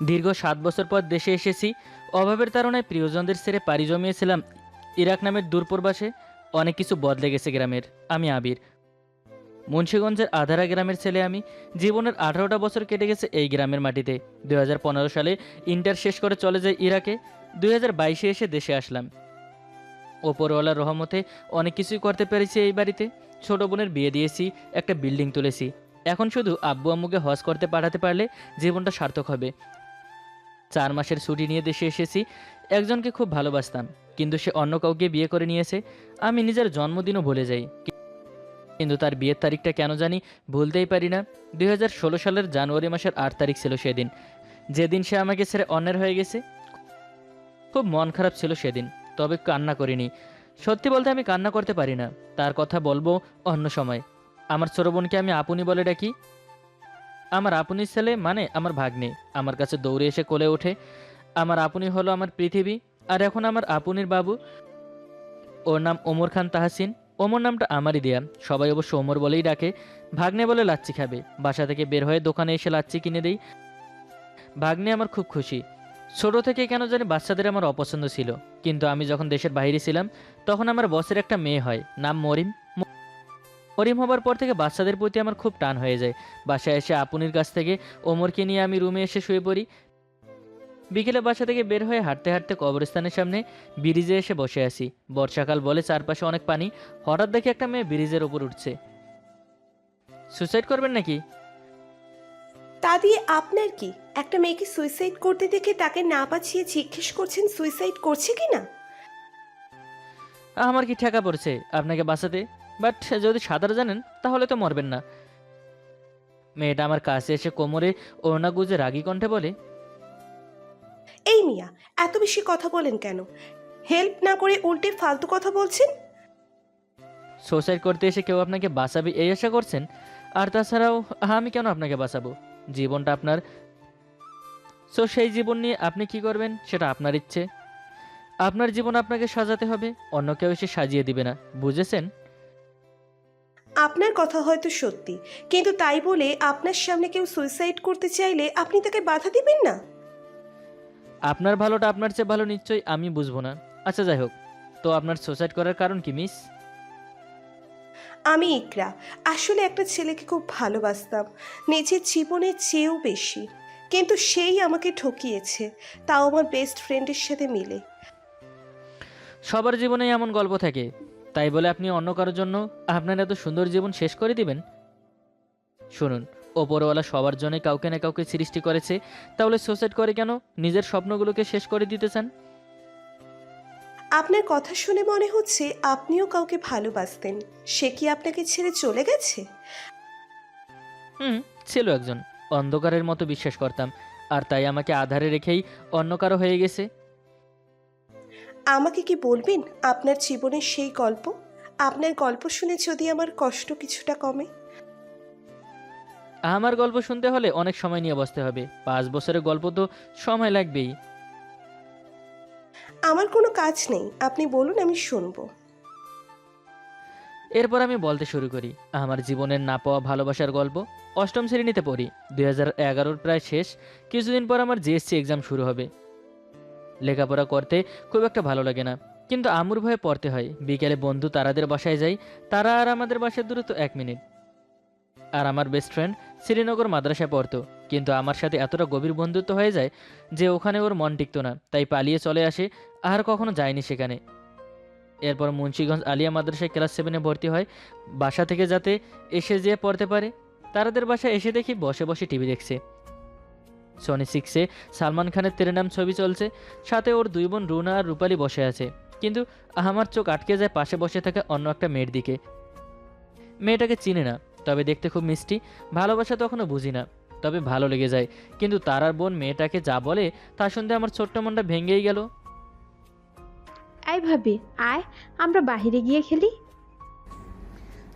দীর্ঘ 7 বছর পর দেশে এসেছি। অভাবের তাড়নায় প্রিয়জনদের ছেড়ে পাড়ি জমিয়েছিলাম ইরাক নামের দূরপ্রবাসে। অনেক কিছু বদলে গেছে গ্রামের। আমি আবির, মুন্সীগঞ্জের আধারা গ্রামের ছেলে আমি। জীবনের 18টা বছর কেটে গেছে এই গ্রামের মাটিতে। 2015 সালে ইন্টার শেষ করে চলে যাই ইরাকে। 2022-এ এসে দেশে আসলাম। ওপরওয়ালার রহমতে অনেক কিছুই করতে পেরেছি এই বাড়িতে। ছোট বোনের বিয়ে দিয়েছি, একটা বিল্ডিং তুলেছি। এখন শুধু আব্বু আম্মুকে হজ করতে পাঠাতে পারলে জীবনটা সার্থক হবে। 4 মাসের ছুটি নিয়ে দেশে এসেছি। একজনকে খুব ভালোবাসতাম, কিন্তু সে অন্য কাউকে বিয়ে করে নিয়েছে। আমি নিজের জন্মদিনও ভুলে যাই, কিন্তু তার বিয়ের তারিখটা কেন জানি ভুলতেই পারি না। 2016 সালের জানুয়ারি মাসের 8 তারিখ ছিল সেদিন, যেদিন সে আমাকে ছেড়ে অন্যের হয়ে গেছে। খুব মন খারাপ ছিল সেদিন, তবে কান্না করিনি। সত্যি বলতে আমি কান্না করতে পারি না। তার কথা বলবো অন্য সময়। আমার ছোট বোনকে আমি আপনি বলে ডাকি। আমার আপনির ছেলে মানে আমার ভাগ্নে আমার কাছে দৌড়ে এসে কোলে ওঠে। আমার আপনি হলো আমার পৃথিবী। আর এখন আমার আপনির বাবু, ওর নাম ওমর খান তাহসিন। ওমর নামটা আমারই দেয়া, সবাই অবশ্য ওমর বলেই ডাকে। ভাগ্নে বলে লাচ্ছি খাবে, বাসা থেকে বের হয়ে দোকানে এসে লাচ্ছি কিনে দেই। ভাগ্নে আমার খুব খুশি। ছোট থেকে কেন জানি বাচ্চাদের আমার অপছন্দ ছিল, কিন্তু আমি যখন দেশের বাইরে ছিলাম তখন আমার বসের একটা মেয়ে হয়, নাম মরিম। মরিম হবার পর থেকে বাচ্চাদের প্রতি আমার খুব টান হয়ে যায়। বাসায় এসে আপুনির কাছ থেকে ওমরকে নিয়ে আমি রুমে এসে শুয়ে পড়ি। বিকেলে বাসা থেকে বের হয়ে হাঁটতে হাঁটতে কবরস্থানের সামনে ব্রিজে এসে বসে আছি। বর্ষাকাল বলে চারপাশে অনেক পানি। হঠাৎ দেখি একটা মেয়ে ব্রিজের ওপর উঠছে। সুসাইড করবেন নাকি? তা দিয়ে আপনার কি? একটা মেয়েকে সুইসাইড করতে দেখে তাকে না বাঁচিয়ে জিজ্ঞেস করছেন সুইসাইড করছে কিনা? আমার কি ঠেকা পড়ছে আপনাকে বাঁচাতে? বাট যদি সাঁতার জানেন তাহলে তো মরবেন না। মেয়েটা আমার কাছে এসে কোমরে ওড়না গুজে রাগী কণ্ঠে বলে, এই মিয়া, এত বেশি কথা বলেন কেন? হেল্প না করে উল্টে ফালতু কথা বলছেন। সুসাইড করতে এসে কেউ আপনাকে বাঁচাবে এই আশা করছেন? আর তাছাড়াও আমি কেন আপনাকে বাঁচাবো? জীবনটা আপনার। সো সেই জীবন নিয়ে আপনি কি করবেন সেটা আপনার ইচ্ছে। আপনার জীবন আপনাকে সাজাতে হবে, অন্য কেউ এসে সাজিয়ে দিবে না, বুঝেছেন? আপনার কথা হয়তো সত্যি, কিন্তু তাই বলে আপনার সামনে কেউ সুইসাইড করতে চাইলে আপনি তাকে বাধা দিবেন না? আপনার ভালোটা আপনার চেয়ে ভালো নিশ্চয়ই আমি বুঝবো না। আচ্ছা যাই হোক, তো আপনার সুসাইড করার কারণ কি মিস? আমি ইকরা। আসলে একটা ছেলেকে খুব ভালোবাসতাম, নিজের জীবনের চেয়েও বেশি। কিন্তু সেই আমাকে ঠকিয়েছে, তাও আমার বেস্ট ফ্রেন্ডের সাথে মিলে। সবার জীবনেই এমন গল্প থাকে, তাই বলে আপনি অন্য কারোর জন্য আপনার এত সুন্দর জীবন শেষ করে দিবেন? শুনুন, ওপরওয়ালা সবার জন্যই কাউকে না কাউকে সৃষ্টি করেছে। তাহলে সুসাইড করে কেন? নিজের স্বপ্নগুলোকে শেষ করে দিতে চান? আপনার কথা শুনে মনে হচ্ছে আপনিও কাউকে ভালোবাসতেন। সে কি আপনাকে ছেড়ে চলে গেছে? হুম, ছিল একজন। অন্ধকারের মতো বিশ্বাস করতাম, আর তাই আমাকে আধারে রেখেই অন্য কারো হয়ে গেছে। আমাকে কি বলবেন আপনার জীবনের সেই গল্প? আপনার গল্প শুনে যদি আমার কষ্ট কিছুটা কমে। আমার গল্প শুনতে হলে অনেক সময় নিয়ে বসতে হবে। 5 বছরের গল্প তো সময় লাগবেই। আমার কোনো কাজ নেই, আপনি বলুন, আমি শুনবো। এরপর আমি বলতে শুরু করি আমার জীবনের না পাওয়া ভালোবাসার গল্প। অষ্টম শ্রেণীতে পড়ি, 2011-র প্রায় শেষ। কিছুদিন পর আমার জিএসসি এক্সাম শুরু হবে। লেখাপড়া করতে খুব একটা ভালো লাগে না, কিন্তু আম্মুর ভয়ে পড়তে হয়। বিকেলে বন্ধু তারাদের বাসায় যাই। তারা আর আমাদের বাসার দূরত্ব 1 মিনিট। আর আমার বেস্ট ফ্রেন্ড শ্রীনগর মাদ্রাসায় পড়তো, কিন্তু আমার সাথে এতটা গভীর বন্ধুত্ব হয়ে যায় যে ওখানে ওর মন টিকতো না, তাই পালিয়ে চলে আসে। আর কখনো যায়নি সেখানে। এরপর মুন্সিগঞ্জ আলিয়া মাদ্রাসায় ক্লাস 7-এ ভর্তি হয়, বাসা থেকে যাতে এসে যেয়ে পড়তে পারে। তারাদের বাসায় এসে দেখি বসে বসে টিভি দেখছে। সনি 6-এ সালমান খানের তেরে নাম ছবি চলছে, সাথে ওর 2 বোন রুনা আর রূপালী বসে আছে। কিন্তু আমার চোখ আটকে যায় পাশে বসে থাকা অন্য একটা মেয়ের দিকে। মেয়েটাকে চিনি না, তবে দেখতে খুব মিষ্টি। ভালোবাসা তখনও বুঝি না, তবে ভালো লেগে যায়। কিন্তু তারার বোন মেয়েটাকে যা বলে তা শুনতে আমার ছোট্ট মনটা ভেঙেই গেল। আয় ভাবি, আয় আমরা বাহিরে গিয়ে খেলি।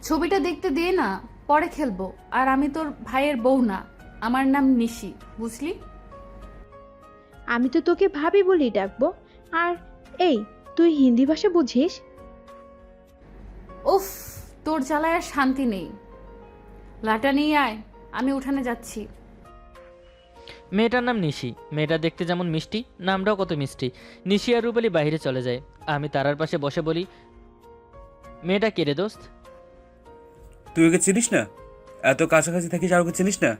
ছবিটা দেখতে দে না, পরে খেলবো। আর আমি তোর ভাইয়ের বউ না, আমার নাম নিশি, বুঝলি? আমি তো তোকে ভাবি বলেই ডাকবো। আর এই, তুই হিন্দি ভাষা বুঝিস? উফ, তোর জ্বালায় আর শান্তি নেই। লাটা নিয়ে আয়, আমি উঠানে যাচ্ছি। মেয়েটার নাম নিশি। মেয়েটা দেখতে যেমন মিষ্টি, নামটাও কত মিষ্টি। নিশি আর রূপালি বাইরে চলে যায়। আমি তারার পাশে বসে বলি, মেয়েটা কে রে দোস্ত? তুই ওকে চিনিস না? এত কাছাকাছি থাকিস আর ওকে চিনিস না?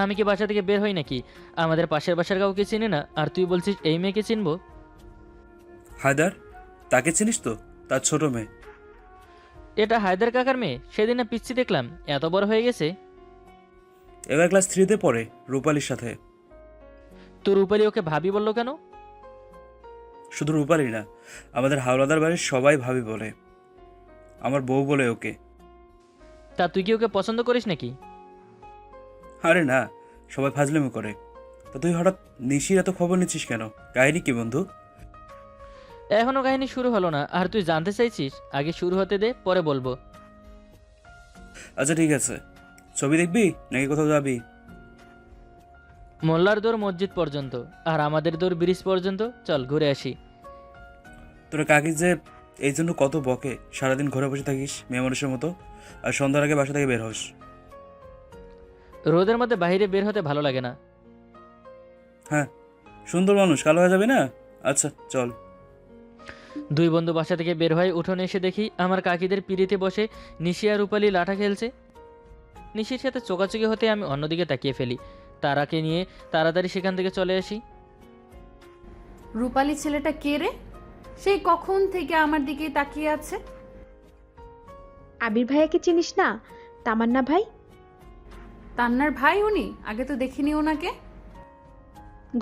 আমি কি বাসা থেকে বের হই নাকি? আমাদের পাশের বাসার কাউকে চিনি না, আর তুই বলছিস এই মেয়েকে চিনবো? হায়দার, তাকে চিনিস তো? তার ছোট মেয়ে। এটা হায়দার কাকার মেয়ে? সেদিন না পিচ্ছি দেখলাম, এত বড় হয়ে গেছে। এবার ক্লাস 3-তে পড়ে, রূপালির সাথে। তোর রূপালি ওকে ভাবি বললো কেন? শুধু রূপালি না, আমাদের হাওলাদার বাড়ির সবাই ভাবি বলে। আমার বউ বলে ওকে। তা তুই কি ওকে পছন্দ করিস নাকি? আরে না, সবাই ফাজলামি করে। তা তুই হঠাৎ নিশির এত খবর নিচ্ছিস কেন? কাহিনী কি বন্ধু? এখনো কাহিনী শুরু হলো না, আর তুই জানতে চাইছিস? আগে শুরু হতে দে, পরে বলবো। আচ্ছা ঠিক আছে, ছবি দেখবি নাকি কোথাও যাবি? মোল্লার দৌড় মসজিদ পর্যন্ত, আর আমাদের দৌড় ব্রিজ পর্যন্ত। চল ঘুরে আসি। তোরা কাকি যে এই জন্য কত বকে, সারাদিন ঘরে বসে থাকিস মেয়ে মানুষের মতো, আর সন্ধ্যার আগে বাসা থেকে বের হোস। রোদের মধ্যে বাইরে বের হতে ভালো লাগে না। হ্যাঁ, সুন্দর মানুষ কালো হয়ে যাবে না। আচ্ছা চল। দুই বন্ধু বাসা থেকে বের হয়ে উঠোনে এসে দেখি আমার কাকিদের পিড়িতে বসে নিশি আর রূপালি লাঠা খেলছে। নিশির সাথে চোকাচুকি হতে আমি অন্যদিকে তাকিয়ে ফেলি। তারাকে নিয়ে তাড়াতাড়ি সেখান থেকে চলে আসি। রূপালী ছেলেটা কে রে? সেই কখন থেকে আমার দিকে তাকিয়ে আছে। আবির ভাইয়াকে চিনিস না? তামান্না ভাই। তান্নার ভাই উনি? আগে তো দেখিনি ওনাকে।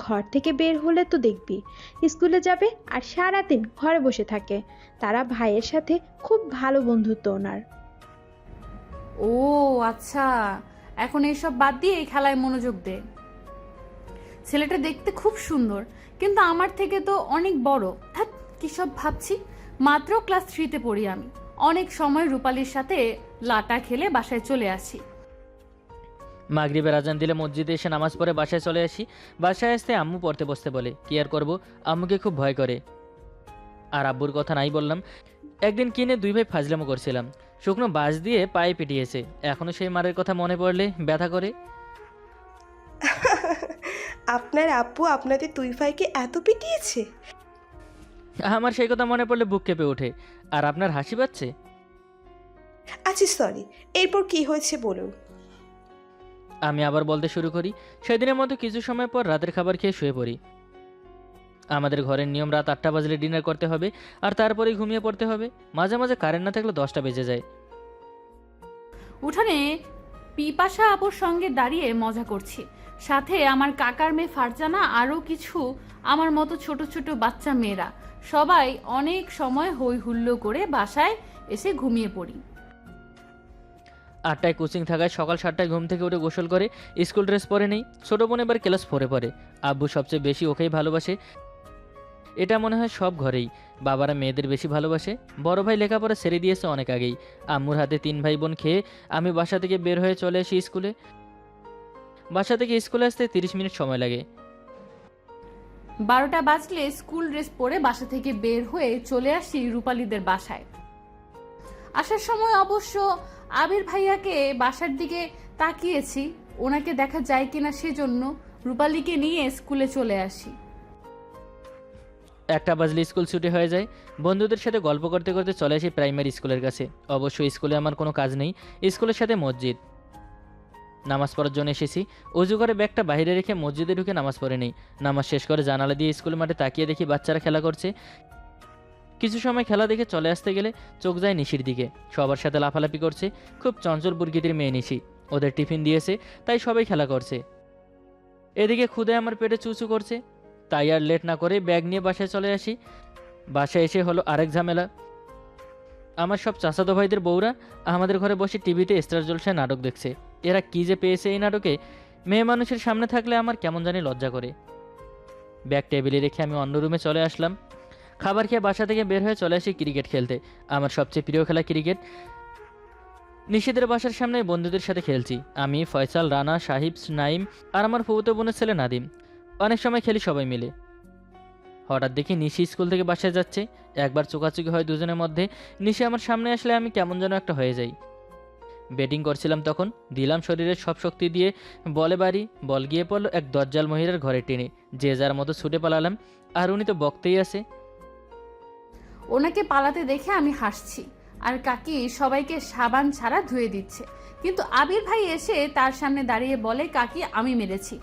ঘর থেকে বের হলে তো দেখবি স্কুলে যাবে আর সারাদিন ঘরে বসে থাকে। তারা ভাইয়ের সাথে খুব ভালো বন্ধুত্ব ওনার। ও আচ্ছা, এখন এইসব বাদ দিয়ে এই খেলায় মনোযোগ দে। ছেলেটা দেখতে খুব সুন্দর, কিন্তু আমার থেকে তো অনেক বড়। ধ্যাৎ, কি সব ভাবছি। মাত্র ক্লাস 3-তে পড়ি আমি। অনেক সময় রূপালীর সাথে লাটা খেলে বাসায় চলে আসি। মাগরিবের আজান দিলে মসজিদে এসে নামাজ পড়ে বাসায় চলে আসি। বাসায় আসতে আম্মু পড়তে বসতে বলে, কি আর করবো, আম্মুকে খুব ভয় করে। আর আব্বুর কথা নাই বললাম। একদিন কিনে দুই ভাই ফাজলামো করছিলাম, শুকনো বাঁশ দিয়ে পায়ে পিটিয়েছে। এখনও সেই মারের কথা মনে পড়লে ব্যথা করে। আপনার আব্বু আপনাদের দুই ভাইকে এত পিটিয়েছে? আমার সেই কথা মনে পড়লে বুক কেঁপে ওঠে। আর আপনার হাসি পাচ্ছে? আচ্ছা সরি, এরপর কি হয়েছে বলুন। আমি আবার বলতে শুরু করি। সেদিনের মতো কিছু সময় পর রাতের খাবার খেয়ে শুয়ে পড়ি। আমাদের ঘরের নিয়ম রাত 8টা বাজলে ডিনার করতে হবে, আর তারপরেই ঘুমিয়ে পড়তে হবে। মাঝে মাঝে কারেন্ট না থাকলে 10টা বেজে যায়। উঠানে পিপাসা আপুর সঙ্গে দাঁড়িয়ে মজা করছি। সাথে আমার কাকার মেয়ে ফারজানা, আরও কিছু আমার মতো ছোট ছোট বাচ্চা মেয়েরা। সবাই অনেক সময় হই হুল্লো করে বাসায় এসে ঘুমিয়ে পড়ি। 8টায় কোচিং থাকায় সকাল 7টায় ঘুম থেকে উঠে গোসল করে স্কুল ড্রেস পরে নেই। ছোটো বোন এবার ক্লাস 4-এ পড়ে। আব্বু সবচেয়ে বেশি ওকেই ভালোবাসে। এটা মনে হয় সব ঘরেই, বাবারা মেয়েদের বেশি ভালোবাসে। বড় ভাই লেখাপড়া ছেড়ে দিয়েছে অনেক আগেই। আম্মুর হাতে 3 ভাই বোন খেয়ে আমি বাসা থেকে বের হয়ে চলে আসি স্কুলে। বাসা থেকে স্কুলে আসতে 30 মিনিট সময় লাগে। 12টা বাজলে স্কুল ড্রেস পরে বাসা থেকে বের হয়ে চলে আসি রূপালীদের বাসায়। আসার সময় অবশ্য আবির ভাইয়াকে বাসার দিকে তাকিয়েছি, ওনাকে দেখা যায় কিনা সেজন্য রূপালীকে নিয়ে স্কুলে চলে আসি। 1টা বাজলে স্কুল ছুটি হয়ে যায়। বন্ধুদের সাথে গল্প করতে করতে চলে আসি প্রাইমারি স্কুলের কাছে। অবশ্য স্কুলে আমার কোনো কাজ নেই, স্কুলের সাথে মসজিদ। নামাজ পড়ার জন্য এসেছি। অজু করে ব্যাগটা বাইরে রেখে মসজিদে ঢুকে নামাজ পড়ে নেই। নামাজ শেষ করে জানালা দিয়ে স্কুল মাঠে তাকিয়ে দেখি বাচ্চারা খেলা করছে। কিছু সময় খেলা দেখে চলে আসতে গেলে চোখ যায় নিশির দিকে। সবার সাথে লাফালাফি করছে। খুব চঞ্চল প্রকৃতির মেয়ে নিশি। ওদের টিফিন দিয়েছে, তাই সবাই খেলা করছে। এদিকে ক্ষুদে আমার পেটে চুচু করছে, তাই আর লেট না করে ব্যাগ নিয়ে বাসায় চলে আসি। বাসায় এসে হলো আরেক ঝামেলা। আমার সব চাচাতো ভাইদের বউরা আমাদের ঘরে বসে টিভিতে স্টার জলসায় নাটক দেখছে। এরা কী যে পেয়েছে এই নাটকে, মেয়ে মানুষের সামনে থাকলে আমার কেমন জানি লজ্জা করে। ব্যাগ টেবিলে রেখে আমি অন্য রুমে চলে আসলাম। খাবার খেয়ে বাসা থেকে বের হয়ে চলে আসি ক্রিকেট খেলতে। আমার সবচেয়ে প্রিয় খেলা ক্রিকেট। নিশিদের বাসার সামনে বন্ধুদের সাথে খেলছি। আমি, ফয়সাল, রানা, সাহিব, নাইম আর আমার ফুফুতো বোনের ছেলে নাদিম। অনেক সময় খেলি সবাই মিলে। হঠাৎ দেখি নিশি স্কুল থেকে বাসায় যাচ্ছে। একবার চোকাচুকি হয় দুজনের মধ্যে। নিশি আমার সামনে আসলে আমি কেমন যেন একটা হয়ে যাই। ব্যাটিং করছিলাম তখন, দিলাম শরীরের সব শক্তি দিয়ে বলে বাড়ি, বল গিয়ে পড়লো এক দজ্জাল মহিলার ঘরে টেনে। যে যার মতো ছুটে পালালাম, আর উনি তো বকতেই আছে। ওনাকে পালাতে দেখে আমি হাসছি, আর কাকি সবাইকে সাবান ছাড়া ধুয়ে দিচ্ছে। কিন্তু আবির ভাই এসে তার সামনে দাঁড়িয়ে বলে কাকি আমি মেরেছি,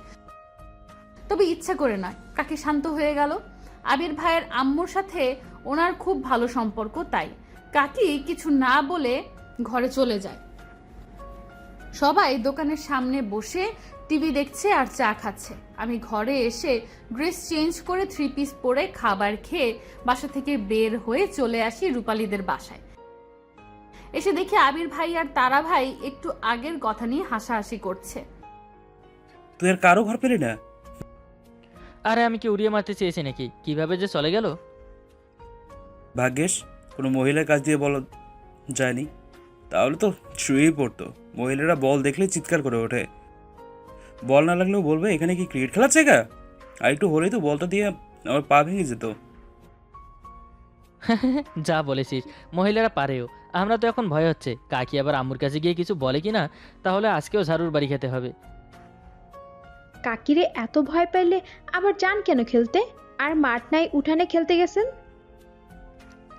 তবে ইচ্ছা করে নয়। কাকি শান্ত হয়ে গেল। আবির ভাইয়ের আম্মুর সাথে ওনার খুব ভালো সম্পর্ক, তাই কাকি কিছু না বলে ঘরে চলে যায়। সবাই দোকানের সামনে বসে টিভি দেখছে আর চা খাচ্ছে। আমি ঘরে এসে ড্রেস চেঞ্জ করে 3 পিস পরে খাবার খেয়ে বাসা থেকে বের হয়ে চলে আসি রূপালীদের বাসায়। এসে দেখি আবির ভাই আর তারা ভাই একটু আগের কথা নিয়ে হাসাহাসি করছে। তুই আর কারো ঘর পেলি না? আরে আমি কি উড়িয়ে মারতে চেয়েছি নাকি? কিভাবে যে চলে গেল। ভাগ্যেস কোনো মহিলার কাছ দিয়ে বল যায়নি, তাহলে তো শুয়েই পড়তো। মহিলারা বল দেখলে চিৎকার করে ওঠে, বল না লাগলেও বলবে এখানে কি ক্রিকেট খেলার জায়গা। আর একটু হলেই তো বলটা দিয়ে আমার পা ভেঙে যেত। যা বলেছিস, মহিলারা পারেও। আমরা তো এখন ভয় হচ্ছে কাকি আবার আম্মুর কাছে গিয়ে কিছু বলে কি না, তাহলে আজকেও ঝাড়ুর বাড়ি খেতে হবে। কাকিরে এত ভয় পাইলে আবার যান কেন খেলতে? আর মাঠ নাই উঠানে খেলতে গেছেন?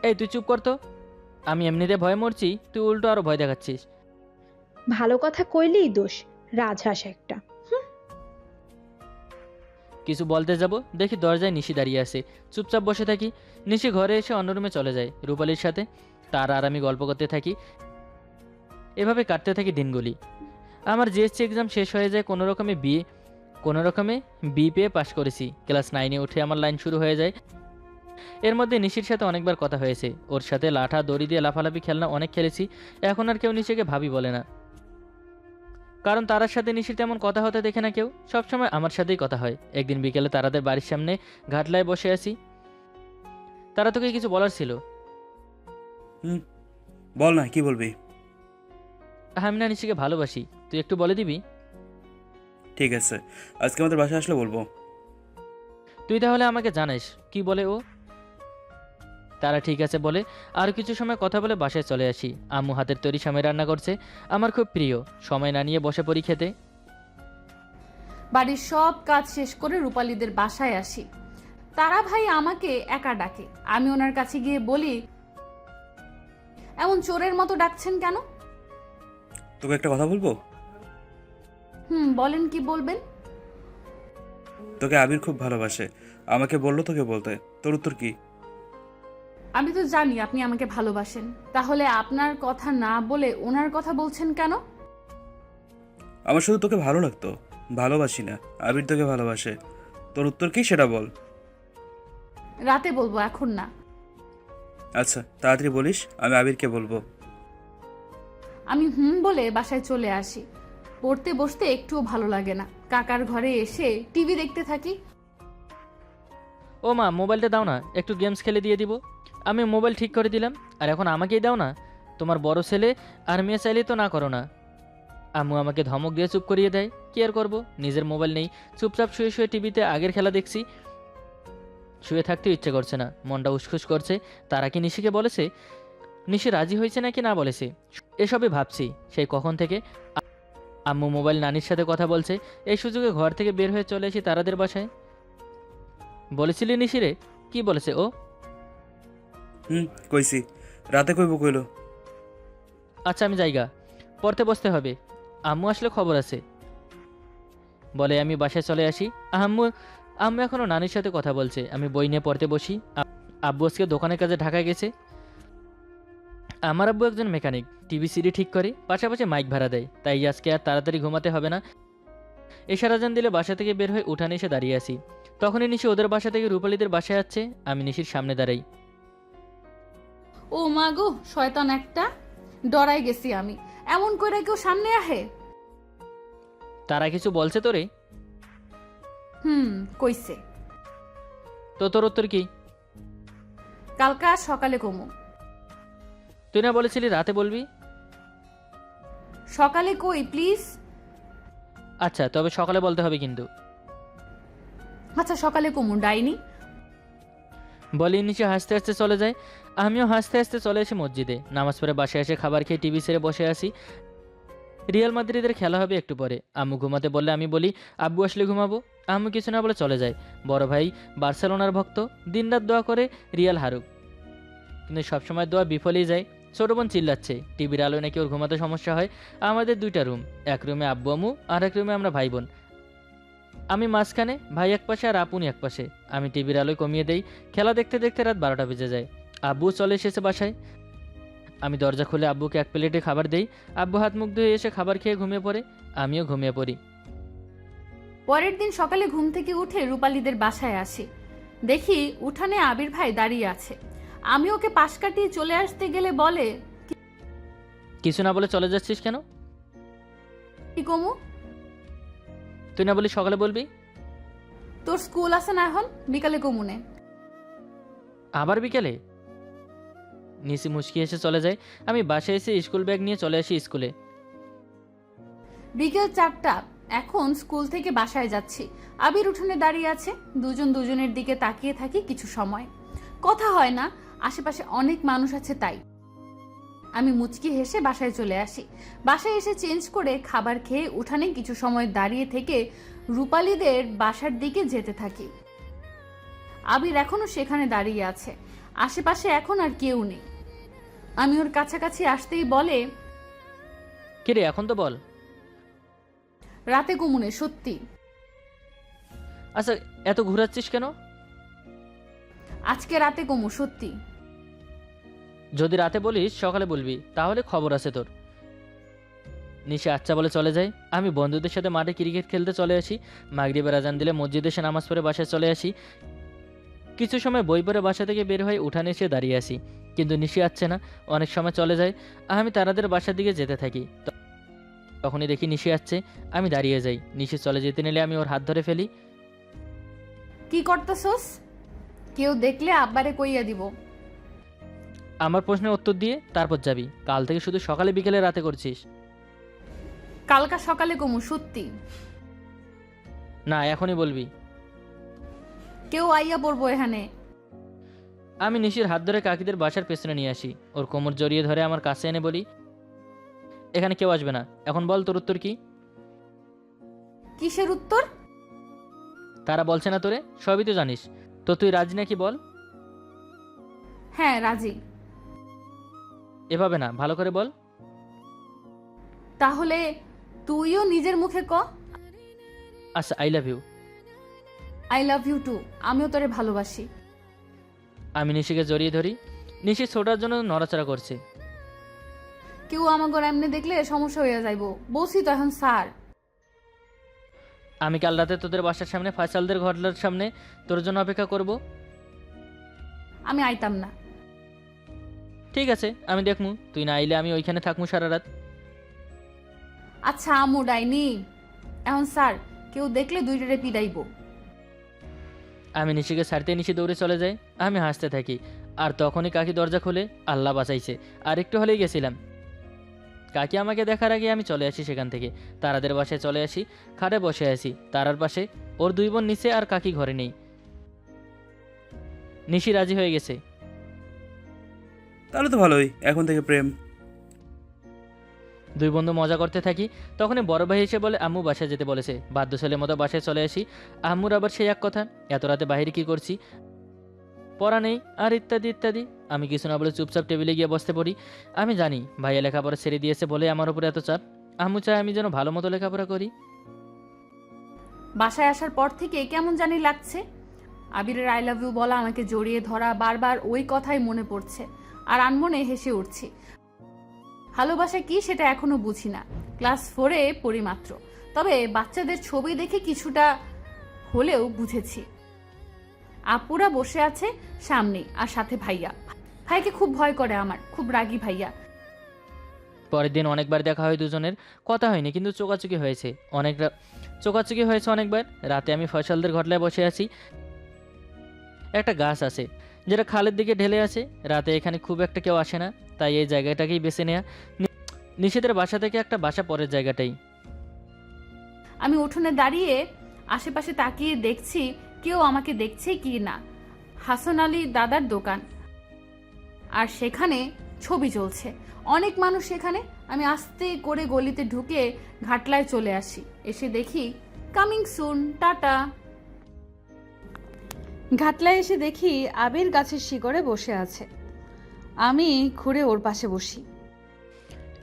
এই তুই চুপ কর তো। আমি এমনিতে ভয় মরছি, তুই উল্টো আরো ভয় দেখাচ্ছিস। ভালো কথা কইলেই দোষ, রাজহাঁস একটা। কিছু বলতে যাব, দেখি দরজায় নিশি দাঁড়িয়ে আছে। চুপচাপ বসে থাকি। নিশি ঘরে এসে অন্য রুমে চলে যায় রূপালীর সাথে। তার আর আমি গল্প করতে থাকি। এভাবে কাটতে থাকি দিনগুলি। আমার জিএসসি এক্সাম শেষ হয়ে যায় কোনো রকমে বি পেয়ে পাশ করেছি। ক্লাস 9-এ উঠে আমার লাইন শুরু হয়ে যায়। এর মধ্যে নিশির সাথে অনেকবার কথা হয়েছে। ওর সাথে লাঠা দড়ি দিয়ে লাফালাফি খেলনা অনেক খেলেছি। এখন আর কেউ নিশিকে ভাবি বলে না, কারণ তারার সাথে নিশির তেমন কথা হতে দেখে না কেউ। সবসময় আমার সাথেই কথা হয়। একদিন বিকেলে তারাদের বাড়ির সামনে ঘাটলায় বসে আছি। তারা তোকে কিছু বলার ছিল। বল না, কি বলবি? আমি না নিশিকে ভালোবাসি, তুই একটু বলে দিবি? ঠিক আছে, আজকে আমাদের বাসায় আসলে বলবো। তুই তাহলে আমাকে জানাস কি বলে ও। তারা ঠিক আছে বলে আর কিছু সময় কথা বলে বাসায় চলে আসি। আম্মু হাতের তৈরি সামনে রান্না করছে, আমার খুব প্রিয়। সময় না নিয়ে বসে পড়ি খেতে। বাড়ির সব কাজ শেষ করে রূপালীদের বাসায় আসি। তারা ভাই আমাকে একা ডাকে। আমি ওনার কাছে গিয়ে বলি, এমন চোরের মতো ডাকছেন কেন? তোকে একটা কথা বলবো? বলেন, কি বলবেন? তোকে আবির খুব ভালোবাসে, আমাকে বললো তোকে বলতে। তোর উত্তর কি? আমি তো জানি আপনি আমাকে ভালোবাসেন, তাহলে আপনার কথা না বলে ওনার কথা বলছেন কেন? আমার শুধু তোকে ভালো লাগতো, ভালোবাসি না। আবির তোকে ভালোবাসে। তোর উত্তর কি সেটা বল। রাতে বলবো, এখন না। আচ্ছা তাড়াতাড়ি বলিস, আমি আবিরকে বলবো। আমি বলে বাসায় চলে আসি। পড়তে বসতে একটুও ভালো লাগে না। কাকার ঘরে এসে টিভি দেখতে থাকি। ও মা, মোবাইলটা দাও না, একটু গেমস খেলে দিয়ে দিব। আমি মোবাইল ঠিক করে দিলাম, আর এখন আমাকেই দাও না। তোমার বড় ছেলে আর মেয়ে চাইলেই তো না করো না। আম্মু আমাকে ধমক দিয়ে চুপ করিয়ে দেয়। কি আর করবো, নিজের মোবাইল নেই। চুপচাপ শুয়ে শুয়ে টিভিতে আগের খেলা দেখছি। শুয়ে থাকতেও ইচ্ছে করছে না, মনটা উসখুস করছে। তারা কি নিশিকে বলেছে? নিশি রাজি হয়েছে নাকি না বলেছে, এসবই ভাবছি সেই কখন থেকে। আম্মু মোবাইল নানির সাথে কথা বলছে। এই সুযোগে ঘর থেকে বের হয়ে চলে এসি তারাদের বাসায়। বলেছিলি নিশিরে? কি বলেছে ও? কইছি, রাতে কইব কইলো। আচ্ছা আমি জায়গা, পড়তে বসতে হবে। আম্মু আসলে খবর আছে বলে আমি বাসায় চলে আসি। আম্মু আম্মু এখনও নানির সাথে কথা বলছে। আমি বই নিয়ে পড়তে বসি। আব্বু আজকে দোকানের কাজে ঢাকা গেছে। আমার আব্বু একজন মেকানিক, টিভি সিডি ঠিক করে, পাশাপাশি মাইক ভাড়া দেয়। তাই আজকে আর তাড়াতাড়ি ঘুমাতে হবে না। এশারা জান দিলে বাসা থেকে বের হয়ে উঠানে এসে দাঁড়িয়ে আসি। তখনই নিশি ওদের বাসা থেকে রূপালীদের বাসায় যাচ্ছে। আমি নিশির সামনে দাঁড়াই। ও মা গো, শয়তান একটা! ডরাই গেছি আমি। এমন করে কেউ সামনে আহে? তারা কিছু বলছে তোরে? কইছে। তো তোর উত্তর কি? কালকা সকালে কমু। তুই না বলেছিলি রাতে বলবি? সকালে কই প্লিজ। আচ্ছা তবে সকালে বলতে হবে কিন্তু। আচ্ছা সকালে কমু, ডাইনি। বলি নিচে হাসতে হাসতে চলে যায়। আমিও হাসতে হাসতে চলে এসে মসজিদে নামাজ পড়ে বাসায় এসে খাবার খেয়ে টিভি ছেড়ে বসে আসি। রিয়াল মাদ্রিদের খেলা হবে একটু পরে। আম্মু ঘুমাতে বললে আমি বলি আব্বু আসলে ঘুমাবো। আম্মু কিছু না বলে চলে যায়। বড় ভাই বার্সেলোনার ভক্ত, দিনরাত দোয়া করে রিয়াল হারুক, কিন্তু সবসময় দোয়া বিফলেই যায়। ছোট বোন চিল্লাচ্ছে টিভির আলোয় নাকি ওর ঘুমাতে সমস্যা হয়। আমাদের 2টা রুম, এক রুমে আব্বু আম্মু আর এক রুমে আমরা ভাই বোন। আমি মাঝখানে, ভাই এক পাশে আর আপুনি এক পাশে। আমি টিভির আলোয় কমিয়ে দেই। খেলা দেখতে দেখতে রাত 12টা বেজে যায়। আব্বু চলে এসেছে বাসায়। আমি দরজা খুলে আব্বুকে এক প্লেটে খাবার দেই। আব্বু হাত মুখ ধুয়ে এসে খাবার খেয়ে ঘুমিয়ে পড়ে। আমিও ঘুমিয়ে পড়ি। পরের দিন সকালে ঘুম থেকে উঠে রূপালীদের বাসায় আসি। দেখি উঠানে আবির ভাই দাঁড়িয়ে আছে। আমি ওকে পাশ কাটিয়ে চলে আসতে গেলে বলে, কিছু না বলে চলে যাচ্ছিস কেন? কি কমু, তুই না বলি সকালে বলবি? তোর স্কুল আছে না এখন, বিকালে কমুনে। আবার বিকেলে? নিশি মুচকি এসে চলে যায়। আমি বাসায় এসে স্কুল ব্যাগ নিয়ে চলে আসি স্কুলে। বিকেল 4টা, এখন স্কুল থেকে বাসায় যাচ্ছি। আবির উঠোনে দাঁড়িয়ে আছে। দুজন দুজনের দিকে তাকিয়ে থাকি কিছু সময়, কথা হয় না। আশেপাশে অনেক মানুষ আছে তাই। আমি মুচকি হেসে বাসায় চলে আসি। বাসায় এসে চেঞ্জ করে খাবার খেয়ে উঠানে কিছু সময় দাঁড়িয়ে থেকে রূপালীদের বাসার দিকে যেতে থাকি। আবির এখনো সেখানে দাঁড়িয়ে আছে। আশেপাশে এখন আর কেউ নেই। আমি ওর কাছাকাছি আসতেই বলে, কিরে এখন তো বল। রাতে কমুনে, সত্যি। আচ্ছা এত ঘুরাচ্ছিস কেন? আজকে রাতে কমু, সত্যি। যদি রাতে বলিস সকালে বলবি, তাহলে খবর আছে তোর। নিশে আচ্ছা বলে চলে যায়। আমি বন্ধুদের সাথে মাঠে ক্রিকেট খেলতে চলে আসি। মাগরিবের আজান দিলে মসজিদে এসে নামাজ পড়ে বাসায় চলে আসি। কিছু সময় বই পড়ে বাসা থেকে বের হয়ে উঠানে এসে দাঁড়িয়ে আসি, কিন্তু নিশি আসছে না। অনেক সময় চলে যায়। আমি তারাদের বাসার দিকে যেতে থাকি। তখনই দেখি নিশি আসছে। আমি দাঁড়িয়ে যাই। নিশি চলে যেতে নিলে আমি ওর হাত ধরে ফেলি। কি করতেছস? কেউ দেখলে আব্বারে কইয়া দিব। আমার প্রশ্নের উত্তর দিয়ে তারপর যাবি। কাল থেকে শুধু সকালে বিকেলে রাতে করছিস। কালকা সকালে কমু, সত্যি। না এখনই বলবি। কেউ আইয়া পড়বো এখানে। আমি নিশির হাত ধরে কাকিদের বাসার পেছনে নিয়ে আসি। ওর কোমর জড়িয়ে ধরে আমার কাছে এনে বলি, এখানে কেউ আসবে না। এখন বল তোর উত্তর কি? কিসের উত্তর? তারা বলছে না তোরে? সবই তো জানিস। তো তুই রাজি নাকি বল? হ্যাঁ রাজি। এভাবে না, ভালো করে বল। তাহলে তুইও নিজের মুখে ক। আচ্ছা I love you. I love you too. আমিও তোরে ভালোবাসি। আমি নিশিকে জড়িয়ে ধরি। নিশি ছোটার জন্য নড়াচড়া করছে। কেউ আমাকে এমনি দেখলে সমস্যা হইয়া যাইব। বলছি তো এখন স্যার। আমি কাল রাতে তোদের বাসার সামনে ফয়সালদের ঘরের সামনে তোর জন্য অপেক্ষা করব। আমি আইতাম না। ঠিক আছে, আমি দেখমু। তুই না আইলে আমি ওইখানে থাকমু সারা রাত। আচ্ছা আমু ডাইনি। এখন স্যার, কেউ দেখলে দুইটারে পিটাইব। আমি নিশিকে ছাড়তে নিশি দৌড়ে চলে যাই। আমি হাসতে থাকি। আর তখনই কাকি দরজা খুলে। আল্লাহ বাঁচাইছে, আর একটু হলেই গেছিলাম। কাকি আমাকে দেখার আগে আমি চলে আসি সেখান থেকে। তারাদের বাসায় চলে আসি। খাটে বসে আছি তারার পাশে। ওর 2 বোন নিচে আর কাকি ঘরে নেই। নিশি রাজি হয়ে গেছে। তাহলে তো ভালোই, এখন থেকে প্রেম। 2 বন্ধু মজা করতে থাকি। তখনই বড় ভাই এসে বলে আম্মু বাসায় যেতে বলেছে। বাধ্য ছেলের মতো বাসায় চলে আসি। আম্মুর আবার সেই এক কথা, এত রাতে বাইরে কি করছি, পড়া নেই আর ইত্যাদি ইত্যাদি। আমি কিছু না বলে চুপচাপ টেবিলে গিয়ে বসতে পড়ি। আমি জানি ভাইয়া লেখাপড়া ছেড়ে দিয়েছে বলে আমার উপরে এত চাপ। আম্মু চায় আমি যেন ভালো মতো লেখাপড়া করি। বাসায় আসার পর থেকে কেমন জানি লাগছে। আবিরের আই লাভ ইউ বলা, আমাকে জড়িয়ে ধরা, বারবার ওই কথাই মনে পড়ছে। আর আনমনে হেসে উঠছি। ভালোবাসা কি সেটা এখনো বুঝি না। ক্লাস 4-এ পড়ি মাত্র। তবে বাচ্চাদের ছবি দেখে কিছুটা হলেও বুঝেছি। আপুরা বসে আছে সামনে, আর সাথে ভাইয়া। ভাইকে খুব ভয় করে আমার, খুব রাগী ভাইয়া। পরের দিন অনেকবার দেখা হয় দুজনের। কথা হয়নি কিন্তু চোকাচুকি হয়েছে চোকাচুকি হয়েছে অনেকবার। রাতে আমি ফয়সালদের ঘটলায় বসে আছি। একটা গাছ আছে যেটা খালের দিকে ঢেলে আছে। রাতে এখানে খুব একটা কেউ আসে না, তাই এই জায়গাটাকেই বেছে নেয়া। নিশিদের বাসা থেকে একটা বাসা পরের জায়গাটাই। আমি উঠোনে দাঁড়িয়ে আশেপাশে তাকিয়ে দেখছি কেউ আমাকে দেখছে কি না। হাসান আলী দাদার দোকান, আর সেখানে ছবি চলছে। অনেক মানুষ সেখানে। আমি আস্তে করে গলিতে ঢুকে ঘাটলায় চলে আসি। এসে দেখি কামিং সুন, টাটা। ঘাটলায় এসে দেখি আবির গাছের শিকড়ে বসে আছে। আমি ঘুরে ওর পাশে বসি।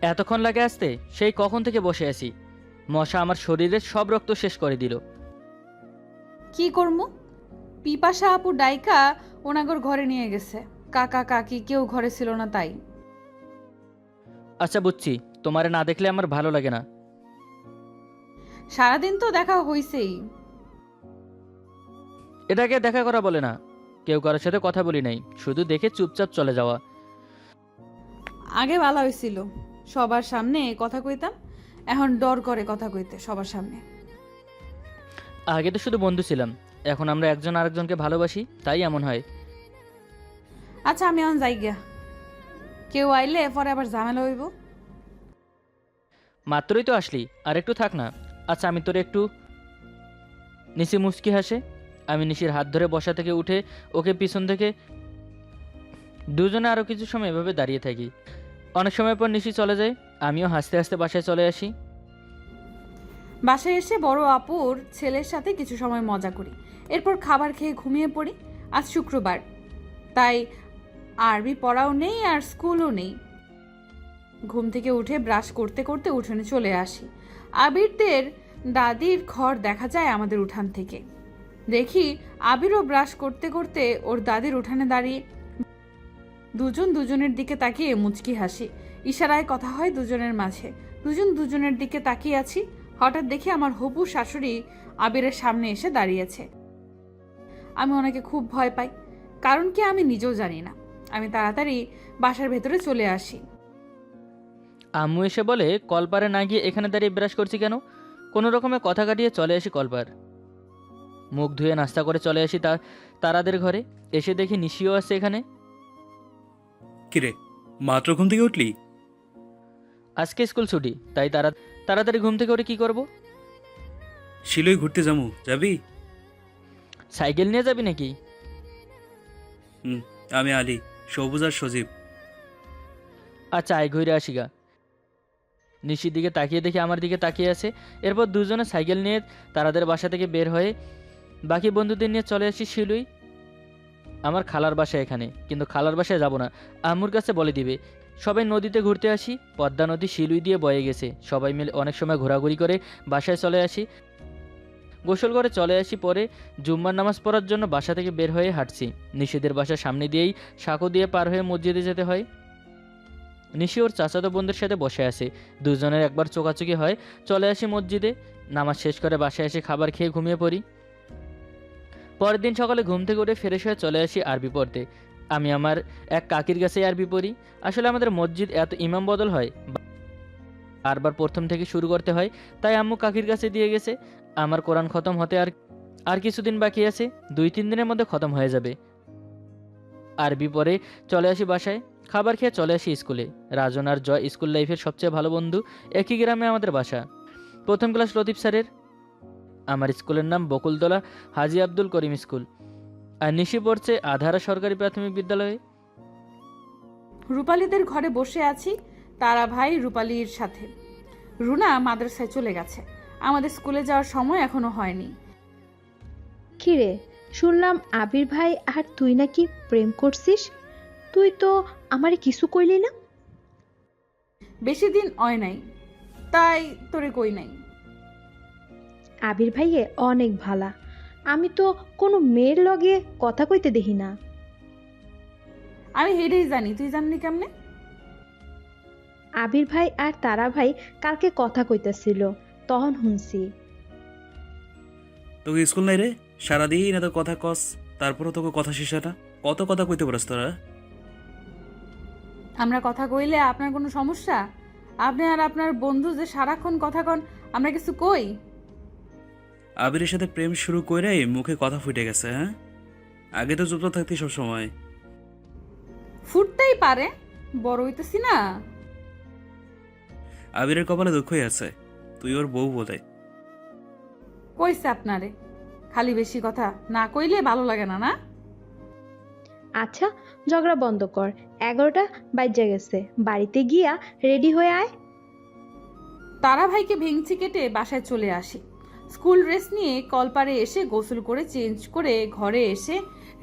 এতক্ষণ লাগে আসতে? সেই কখন থেকে বসে আছি। মশা আমার শরীরের সব রক্ত শেষ করে দিল। কি করবো, পিপাসা আপু ডাইকা ওনাগর ঘরে নিয়ে গেছে। কাকা কাকি কেউ ঘরে ছিল না তাই। আচ্ছা বুঝছি, তোমারে না দেখলে আমার ভালো লাগে না। সারাদিন তো দেখা হইছেই। এটাকে দেখা করা বলে না। কেউ কারোর সাথে কথা বলি নাই, শুধু দেখে চুপচাপ চলে যাওয়া। আগে ভালো হয়েছিল, সবার সামনে কথা কইতাম। এখন ডর করে কথা কইতে সবার সামনে। আগে তো শুধু বন্ধু ছিলাম, এখন আমরা একজন আরেকজনকে ভালোবাসি, তাই এমন হয়। আচ্ছা আমি এখন যাই গিয়া, কেউ আইলে পরে আবার ঝামেলা হইব। মাত্রই তো আসলি, আর একটু থাক না। আচ্ছা আমি তোরে একটু। নিশি মুচকি হাসে। আমি নিশির হাত ধরে বসা থেকে উঠে ওকে পিছন থেকে। দুজনে আরও কিছু সময় এভাবে দাঁড়িয়ে থাকি। অনেক সময় পর নিশি চলে যায়, আমিও হাসতে হাসতে বাসায় চলে আসি। বাসায় এসে বড় আপুর ছেলের সাথে কিছু সময় মজা করি। এরপর খাবার খেয়ে ঘুমিয়ে পড়ি। আজ শুক্রবার, তাই আরবি পড়াও নেই আর স্কুলও নেই। ঘুম থেকে উঠে ব্রাশ করতে করতে উঠোনে চলে আসি। আবিরদের দাদির ঘর দেখা যায় আমাদের উঠান থেকে। দেখি আবিরও ব্রাশ করতে করতে ওর দাদির উঠানে দাঁড়িয়ে। দুজন দুজনের দিকে তাকিয়ে মুচকি হাসি। ইশারায় কথা হয় দুজনের মাঝে। দুজন দুজনের দিকে তাকিয়ে আছি। হঠাৎ দেখি আমার হবু শাশুড়ি আবিরের সামনে এসে দাঁড়িয়েছে। আমি ওনাকে খুব ভয় পাই, কারণ কি আমি নিজেও জানি না। আমি তাড়াতাড়ি বাসার ভেতরে চলে আসি। আম্মু এসে বলে কলপারে না গিয়ে এখানে দাঁড়িয়ে ব্রাশ করছি কেন। কোনো রকমে কথা কাটিয়ে চলে আসি কলপার। মুখ ধুয়ে নাস্তা করে চলে আসি তারাদের ঘরে। এসে দেখি নিশিও আছে এখানে। কিরে, মাত্র ঘুম থেকে উঠলি? আজকে স্কুল ছুটি, তাই তাড়াতাড়ি ঘুম থেকে উঠে কী করব? শিলই ঘুরতে যাবো, যাবি? সাইকেল নিয়ে যাবি নাকি? আমি আলী, সবুজ আর সজীব। আচ্ছা আয় ঘুরে আসি গা। নিশির দিকে তাকিয়ে দেখি আমার দিকে তাকিয়ে আছে। এরপর দুজনে সাইকেল নিয়ে তারাদের বাসা থেকে বের হয়ে বাকি বন্ধুদের নিয়ে চলে আসি শিলুই। আমার খালার বাসা এখানে, কিন্তু খালার বাসায় যাব না, আম্মুর কাছে বলে দিবে। সবাই নদীতে ঘুরতে আসি। পদ্মা নদী শিলুই দিয়ে বয়ে গেছে। সবাই মিলে অনেক সময় ঘোরাঘুরি করে বাসায় চলে আসি। গোসল করে চলে আসি। পরে জুম্মার নামাজ পড়ার জন্য বাসা থেকে বের হয়ে হাঁটছি। নিশিদের বাসার সামনে দিয়েই সাঁকো দিয়ে পার হয়ে মসজিদে যেতে হয়। নিশি ওর চাচাতো বোনদের সাথে বসে আছে। দুজনের একবার চোকাচুকি হয়। চলে আসি মসজিদে। নামাজ শেষ করে বাসায় এসে খাবার খেয়ে ঘুমিয়ে পড়ি। পরের দিন সকালে ঘুম থেকে উঠে ফ্রেশ হয়ে চলে আসি আরবি পড়তে। আমি আমার এক কাকির কাছে আরবি পড়ি। আসলে আমাদের মসজিদ এত ইমাম বদল হয়, বারবার প্রথম থেকে শুরু করতে হয়, তাই আম্মু কাকির কাছে দিয়ে গেছে। আমার কোরআন খতম হতে আর কিছুদিন বাকি আছে। 2-3 দিনের মধ্যে খতম হয়ে যাবে। আরবি পরে চলে আসি বাসায়। খাবার খেয়ে চলে আসি স্কুলে। রাজন আর জয় স্কুল লাইফের সবচেয়ে ভালো বন্ধু। একই গ্রামে আমাদের বাসা। প্রথম ক্লাস লতিফ স্যারের। আমার স্কুলের নাম বকুলতলা হাজি আব্দুল করিম স্কুল। আর নিশি পড়ছে আধারা সরকারি প্রাথমিক বিদ্যালয়ে। রূপালীদের ঘরে বসে আছি তারা ভাই রূপালীর সাথে। রুনা মাদ্রাসায় চলে গেছে। আমাদের স্কুলে যাওয়ার সময় এখনো হয়নি। কিরে, শুনলাম আবির ভাই আর তুই নাকি প্রেম করছিস? তুই তো আমারে কিছু কইলি না। বেশি দিন হয় নাই, তাই তোরে কই নাই। আবির ভাইয়ে অনেক ভালা। আমি তো কোনো মেয়ের লগে কথা কইতে দেখি না। আমি হেডেই জানি, তুই জানলি কেমনে? আবির ভাই আর তারা ভাই কালকে কথা কইতেছিল, তখন শুনছি। তোকে স্কুল নাই রে? সারাদিন এত কথা কস, তারপরও তোকে কথা শেষ হয় না। কত কথা কইতে পারস তোরা? আমরা কথা কইলে আপনার কোনো সমস্যা? আপনি আর আপনার বন্ধু যে সারাক্ষণ কথা কন, আমরা কিছু কই? আবিরের সাথে প্রেম শুরু করে মুখে কথা ফুটে গেছে। হ্যাঁ, আগে তো চুপ থাকতি সবসময়। ফুটতেই পারে, বড় হইতেছি না। আবিরের কপালে দুঃখই আছে, তুই ওর বউ বলে। কইছে আপনারে, খালি বেশি কথা না কইলে ভালো লাগে না, না? আচ্ছা ঝগড়া বন্ধ কর, 11টা বাজে গেছে, বাড়িতে গিয়া রেডি হয়ে আয়। তারা ভাইকে ভেঙচি কেটে বাসায় চলে আসি। স্কুল ড্রেস নিয়ে কলপারে এসে গোসল করে চেঞ্জ করে ঘরে এসে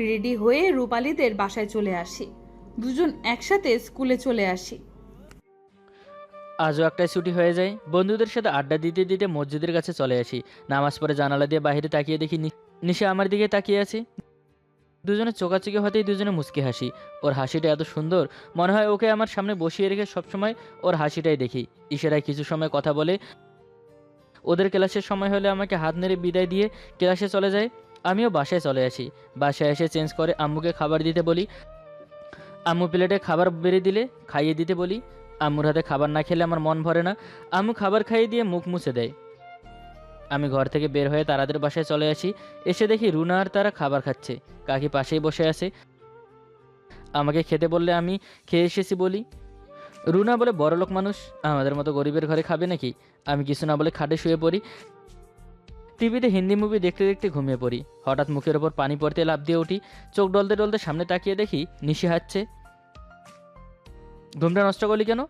রেডি হয়ে রূপালীদের বাসায় চলে আসি। দুজন একসাথে স্কুলে চলে আসি। আজও একটাই ছুটি হয়ে যায়। বন্ধুদের সাথে আড্ডা দিতে দিতে মসজিদের কাছে চলে আসি। নামাজ পড়ে জানালা দিয়ে বাইরে তাকিয়ে দেখি নিশা আমার দিকে তাকিয়ে আছে। দুজনে চোখাচোখি হতেই দুজনে মুচকি হাসি। ওর হাসিটা এত সুন্দর, মনে হয় ওকে আমার সামনে বসিয়ে রেখে সবসময় ওর হাসিটাই দেখি। ইশারায় কিছু সময় কথা বলে ওদের ক্লাসের সময় হলে আমাকে হাত নেড়ে বিদায় দিয়ে ক্লাসে চলে যায়। আমিও বাসায় চলে আসি। বাসায় এসে চেঞ্জ করে আম্মুকে খাবার দিতে বলি। আম্মু প্লেটে খাবার বেড়ে দিলে খাইয়ে দিতে বলি। আম্মুর হাতে খাবার না খেলে আমার মন ভরে না। আম্মু খাবার খাইয়ে দিয়ে মুখ মুছে দেয়। আমি ঘর থেকে বের হয়ে তারাদের বাসায় চলে আসি। এসে দেখি রুনা আর তারা খাবার খাচ্ছে। কাকি পাশেই বসে আছে। আমাকে খেতে বললে আমি খেয়ে এসেছি বলি। রুনা বলে বড়লোক মানুষ, আমাদের মতো গরিবের ঘরে খাবে নাকি। আমি কিছু না বলে খাটে শুয়ে পড়ি। টিভিতে হিন্দি মুভি দেখতে দেখতে ঘুমিয়ে পড়ি। হঠাৎ মুখের ওপর পানি পড়তে লাফ দিয়ে উঠি। চোখ ডলতে ডলতে সামনে তাকিয়ে দেখি নিশি হাঁটছে। ঘুমটা নষ্ট করলি কেন?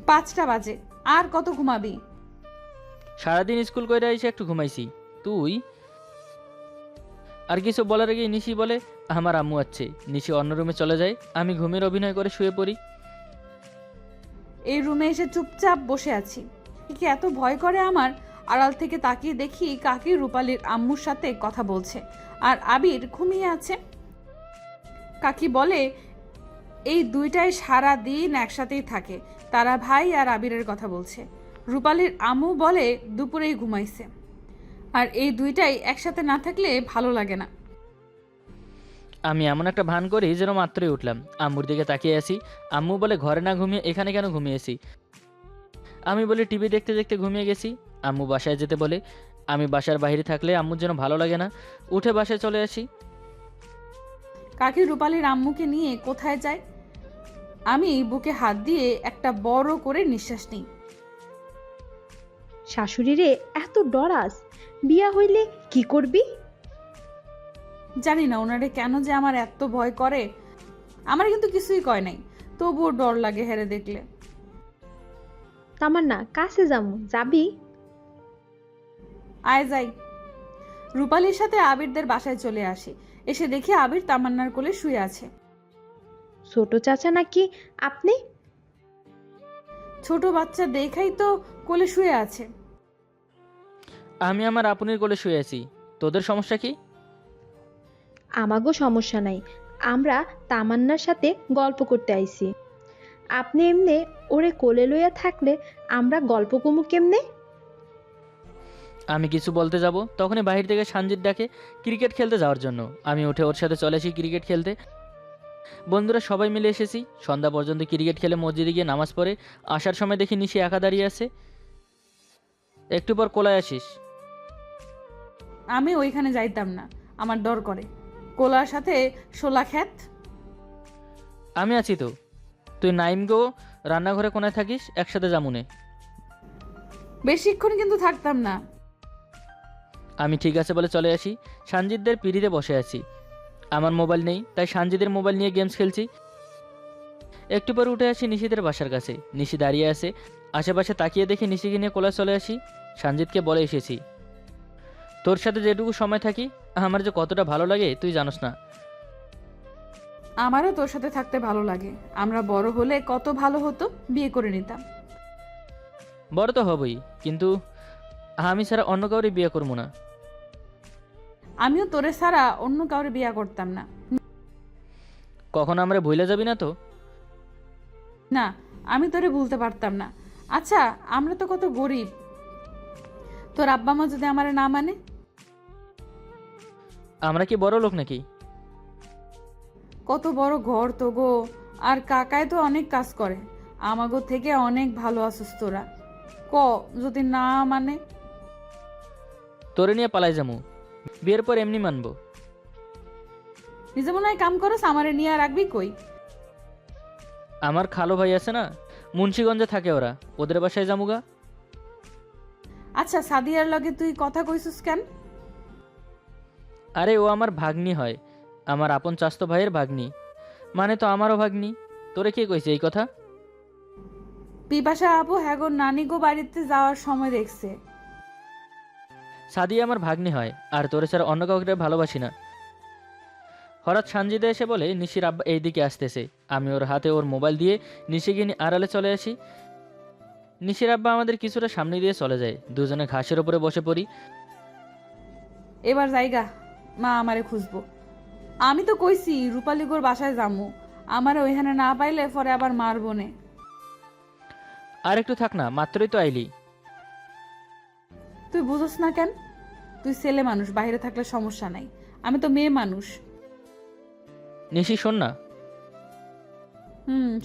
5টা বাজে, আর কত ঘুমাবি? সারাদিন স্কুল করে এসে একটু ঘুমাইছি। তুই? আর কিছু বলার আগে নিশি বলে আমার আম্মু আছে। নিশি অন্য রুমে চলে যায়। আমি ঘুমের অভিনয় করে শুয়ে পড়ি। এই রুমে এসে চুপচাপ বসে আছি। কি এত ভয় করে আমার। আড়াল থেকে তাকিয়ে দেখি কাকি রূপালীর আম্মুর সাথে কথা বলছে আর আবির ঘুমিয়ে আছে। কাকি বলে এই দুইটাই সারা দিন একসাথেই থাকে। তারা ভাই আর আবিরের কথা বলছে। রূপালীর আম্মু বলে দুপুরেই ঘুমাইছে। আর এই দুইটাই একসাথে না থাকলে ভালো লাগে না। আমি এমন একটা ভান করি যেন মাত্রই উঠলাম। আম্মুর দিকে তাকিয়ে আছি। আম্মু বলে ঘরে না ঘুমিয়ে এখানে কেন ঘুমিয়েছি? আমি বলি টিভি দেখতে দেখতে ঘুমিয়ে গেছি। আম্মু বাসায় যেতে বলে। আমি বাসার বাইরে থাকলে আম্মুর যেন ভালো লাগে না। উঠে বাসায় চলে আসি। কাকি রূপালীর আম্মুকে নিয়ে কোথায় যায়? আমি বুকে হাত দিয়ে একটা বড় করে নিঃশ্বাস নিই। শাশুড়িরে এত ডরাস, বিয়া হইলে কি করবি? জানি না ওনারে কেন যে আমার এত ভয় করে। আমার কিন্তু কিছুই কয় নাই, তবুও ডর লাগে হেরে দেখলে। তামান্না কাছে যাবি? আয় যাই। রূপালীর সাথে আবিরদের বাসায় চলে আসি। এসে দেখি আবির তামান্নার কোলে শুয়ে আছে। ছোট চাচা নাকি আপনি? ছোট বাচ্চা দেখাই তো কোলে শুয়ে আছে। আমি আমার আপনের কোলে শুয়ে আছি। তোদের সমস্যা কি? আমাগো সমস্যা নাই, আমরা তামান্নার সাথে গল্প করতে আইছি। আপনি এমনে ওরে কোলে লইয়া থাকলে আমরা গল্প কমু কেমনে? আমি কিছু বলতে যাব তখনই বাহির থেকে সানজিৎ ডাকে ক্রিকেট খেলতে যাওয়ার জন্য। আমি উঠে ওর সাথে চলে আসি ক্রিকেট খেলতে। বন্ধুরা সবাই মিলে এসেছি। সন্ধ্যা পর্যন্ত ক্রিকেট খেলে মসজিদে গিয়ে নামাজ পড়ে আসার সময় দেখি নিশি একা দাঁড়িয়ে আছে। একটু পর কোলায় আসিস। আমি ওইখানে যাইতাম না, আমার ডর করে। কোলার সাথে শোলা খ্যাত। আমি আছি তো। তুই নাইম গো রান্নাঘরে কোনায় থাকিস, একসাথে যামুনে। বেশিক্ষণ কিন্তু থাকতাম না। আমি ঠিক আছে বলে চলে আসি। সানজিৎদের পিড়িতে বসে আছি। আমার মোবাইল নেই, তাই সানজিদের মোবাইল নিয়ে গেমস খেলছি। একটু পর উঠে আসি নিশিদের বাসার কাছে। নিশি দাঁড়িয়ে আছে। আশেপাশে তাকিয়ে দেখি নিশিকে নিয়ে কোলায় চলে আসি। সানজিৎকে বলে এসেছি, তোর সাথে যেটুকু সময় থাকি আমার যে কতটা ভালো লাগে তুই জানোস না। আমারও তোর সাথে থাকতে ভালো লাগে। আমরা বড় হলে কত ভালো হতো, বিয়ে করে নিতাম। বড় তো হবই, কিন্তু আমি ছাড়া অন্য কাউরে বিয়ে করবো না। আমিও তোরে ছাড়া অন্য কাউরে বিয়ে করতাম না। কখনো আমরা ভুলে যাবি না তো? না, আমি তোরে ভুলতে পারতাম না। আচ্ছা, আমরা তো কত গরিব। তোর আব্বা মা যদি আমারে না মানে? আমরা কি বড় লোক নাকি? কত বড় ঘর তো গো। আর কাকায় তো অনেক কাজ করে। আমাগো থেকে অনেক ভালো আছিস তোরা। ক যদি না মানে? তোরে নিয়ে পালাই যামু। বিয়ের পর এমনি মানবো। নিজে মনে হয় কাম করস, আমারে নিয়ে রাখবি কই? আমার খালো ভাই আছে না, মুন্সিগঞ্জে থাকে ওরা, ওদের বাসায় যামুগা। আচ্ছা, সাদিয়ার লগে তুই কথা কইছিস কেন? আরে ও আমার ভাগ্নি হয়, আমার আপন চাস্তো ভাইয়ের ভাগ্নি। মানে তো আমারও ভাগ্নি। তোরে কে কইছে এই কথা? পিপাসা আপু হ্যাগো নানি গো বাড়িতে যাওয়ার সময় দেখছে। সাদিয়া আমার ভাগ্নি হয়, আর তোরে ছাড়া অন্য কাউকে ভালোবাসি না। হঠাৎ সানজিদা এসে বলে নিশির আব্বা এইদিকে আসতেছে। আমি ওর হাতে ওর মোবাইল দিয়ে নিশিকে নিয়ে আড়ালে চলে আসি। নিশির আব্বা আমাদের কিছুটা সামনে দিয়ে চলে যায়। দুজনে ঘাসের ওপরে বসে পড়ি। এবার জায়গা মা আমারে খুঁজবো। আমি তো কইছি রূপালীগোর বাসায় যামু, আমারে ওইখানে না পাইলে পরে আবার মারবো নে। আর একটু থাক না, মাত্রই তো আইলি। তুই বুঝোস না কেন? তুই ছেলে মানুষ, বাইরে থাকলে সমস্যা নাই, আমি তো মেয়ে মানুষ। নিশি শোন না,